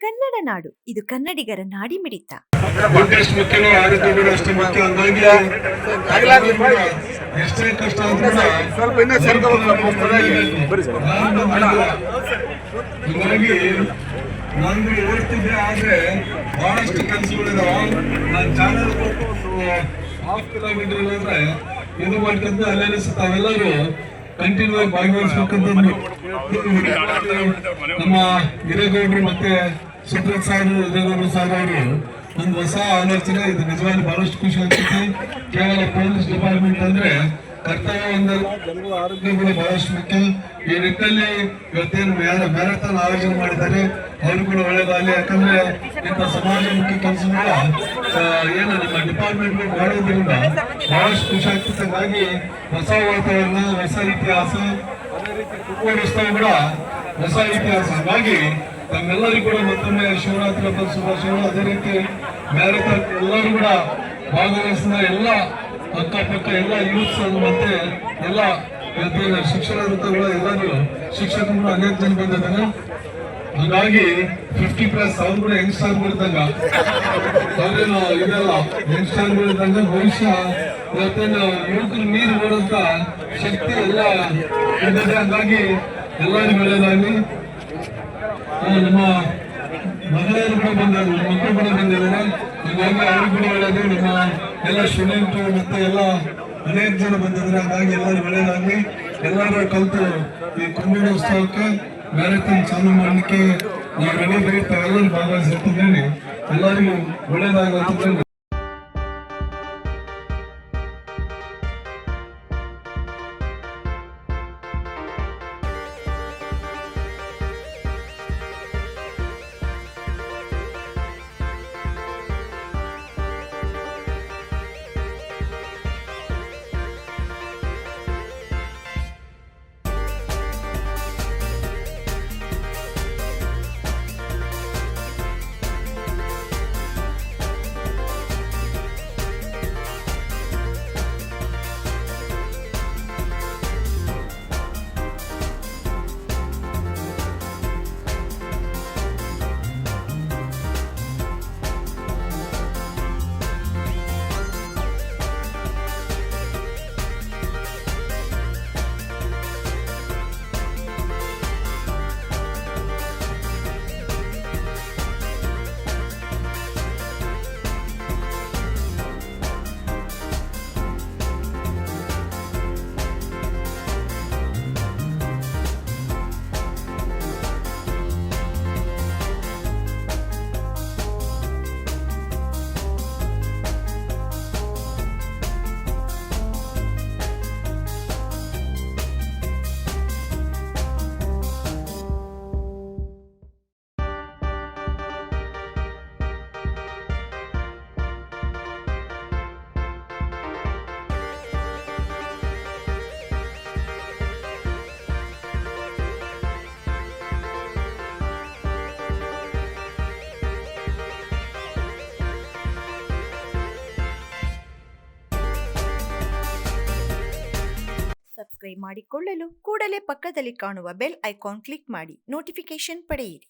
ಕನ್ನಡ ನಾಡು, ಇದು ಕನ್ನಡಿಗರ ನಾಡಿಮಿಡಿತ. ಎಷ್ಟು ಮುಖ್ಯನೋ ಆರೋಗ್ಯ ಕೂಡ ಅಷ್ಟೇ ಮುಖ್ಯ. ಹಂಗಾಗಿ ಎಷ್ಟೇ ಕಷ್ಟ ಆದ್ರೂ ಹೀಗಾಗಿ ನಾನು ಓಡ್ತಿದ್ದೆ. ಆದ್ರೆ ಬಹಳಷ್ಟು ಕೆಲಸಗಳಿದಾವ. ನಾನು ಚಾನಲ್ ಹಾಫ್ ಕಿಲೋಮೀಟರ್ ಅಂದ್ರೆ ಇದು ಮಾಡ್ಕೊಂಡು ಅಲ್ಲೆಲ್ಲ ತಾವೆಲ್ಲರೂ ಕಂಟಿನ್ಯೂ ಆಗಿ ಭಾಗವಹಿಸ್ಬೇಕಂತ ನಮ್ಮ ಹಿರೇಗೌಡರು ಮತ್ತೆ ಸುಬ್ರತ್ ಸಾರು ಹಿರೇಗೌಡರು ಸಾರ್ ಅವರು ಒಂದು ಹೊಸ ಆಲೋಚನೆ. ಇದು ನಿಜವಾಗಿ ಬಹಳಷ್ಟು ಖುಷಿ ಆಗ್ತೈತಿ. ಕೇವಲ ಪೊಲೀಸ್ ಡಿಪಾರ್ಟ್ಮೆಂಟ್ ಅಂದ್ರೆ ಕರ್ತವ್ಯ ಒಂದಲ್ಲ, ಜನಗಳ ಆರೋಗ್ಯ ಕೂಡ ಬಹಳಷ್ಟು ಮುಖ್ಯ. ಈ ನಿಟ್ಟಿನಲ್ಲಿ ಇವತ್ತೇನು ಮ್ಯಾರಥಾನ್ ಆಯೋಜನೆ ಮಾಡಿದ್ದಾರೆ, ಅವರು ಕೂಡ ಒಳ್ಳೇದಾಗಲಿ. ಯಾಕಂದ್ರೆ ಇಂಥ ಸಮಾಜಮುಖಿ ಕೆಲಸಗಳ ಏನು ನಮ್ಮ ಡಿಪಾರ್ಟ್ಮೆಂಟ್ ಮಾಡೋದ್ರಿಂದ ಬಹಳಷ್ಟು ಖುಷಿ ಆಗ್ತದೆ. ಹಾಗಾಗಿ ಹೊಸ ವಾತಾವರಣ, ಹೊಸ ಇತಿಹಾಸ, ಅದೇ ರೀತಿ ಕುಕ್ಕುಳಿಸ್ತಾ ಕೂಡ ಹೊಸ ಇತಿಹಾಸ. ಹಾಗಾಗಿ ತಮ್ಮೆಲ್ಲರಿಗೂ ಕೂಡ ಮತ್ತೊಮ್ಮೆ ಶಿವರಾತ್ರಿ ಹಬ್ಬದ ಶುಭಾಶಯಗಳು. ಅದೇ ರೀತಿ ಮ್ಯಾರಥಾನ್ ಎಲ್ಲರೂ ಕೂಡ ಭಾಗವಹಿಸಿದ ಎಲ್ಲ ಅಕ್ಕಪಕ್ಕ ಎಲ್ಲ ಯೂತ್ಸ್ ಮತ್ತೆ ಎಲ್ಲ ಶಿಕ್ಷಣ ವೃತ್ತಗಳು ಎಲ್ಲರೂ ಶಿಕ್ಷಕರು ಅನೇಕ ಜನ ಬಂದಿದ್ದಾರೆ. ಹಾಗಾಗಿ 50+ ಅವ್ರು ಕೂಡ ಯಂಗ್ಸ್ಟರ್ಗಳು ಇದ್ದಂಗ, ಅವ್ರೇನು ಇದೆಲ್ಲ ಯಂಗ್ಸ್ಟರ್ಗಳು ಇದ್ದಂಗ ಭವಿಷ್ಯ ಇವತ್ತೇನು ಯುವಕರು ನೀರು ನೋಡುವಂತ ಶಕ್ತಿ ಎಲ್ಲ ಇದ್ದಾರೆ. ಹಂಗಾಗಿ ಎಲ್ಲರಿಗೂ ಒಳ್ಳೆಯದಾಗಲಿ. ನಮ್ಮ ಮಹಿಳೆಯರು ಕೂಡ ಬಂದರು, ಮಕ್ಕಳು ಕೂಡ ಬಂದಿದ್ದಾರೆ. ಹೀಗಾಗಿ ಅವ್ರಿಗೆ ಕೂಡ ಒಳ್ಳೆಯದು. ನಮ್ಮ ಎಲ್ಲ ಸ್ಟೂಡೆಂಟ್ ಮತ್ತೆ ಎಲ್ಲ ಅನೇಕ ಜನ ಬಂದಿದ್ದಾರೆ. ಹಾಗಾಗಿ ಎಲ್ಲರೂ ಒಳ್ಳೆಯದಾಗಲಿ. ಎಲ್ಲರೂ ಕಲಿತು ಈ ಕುಂಭೋತ್ಸವಕ್ಕೆ ಮ್ಯಾರಥಾನ್ ಚಾಲೂ ಮಾಡಲಿಕ್ಕೆ ನಾವು ರೆಡಿ ಬರೀತಾ ಎಲ್ಲರೂ ಭಾಗವಹಿಸಿರ್ತಿದ್ದೇನೆ. ಎಲ್ಲರಿಗೂ ಒಳ್ಳೆಯದಾಗುತ್ತೆ. ಸಬ್ಸ್ಕ್ರೈಬ್ ಮಾಡಿಕೊಳ್ಳಲು ಕೂಡಲೇ ಪಕ್ಕದಲ್ಲಿ ಕಾಣುವ ಬೆಲ್ ಐಕಾನ್ ಕ್ಲಿಕ್ ಮಾಡಿ ನೋಟಿಫಿಕೇಶನ್ ಪಡೆಯಿರಿ.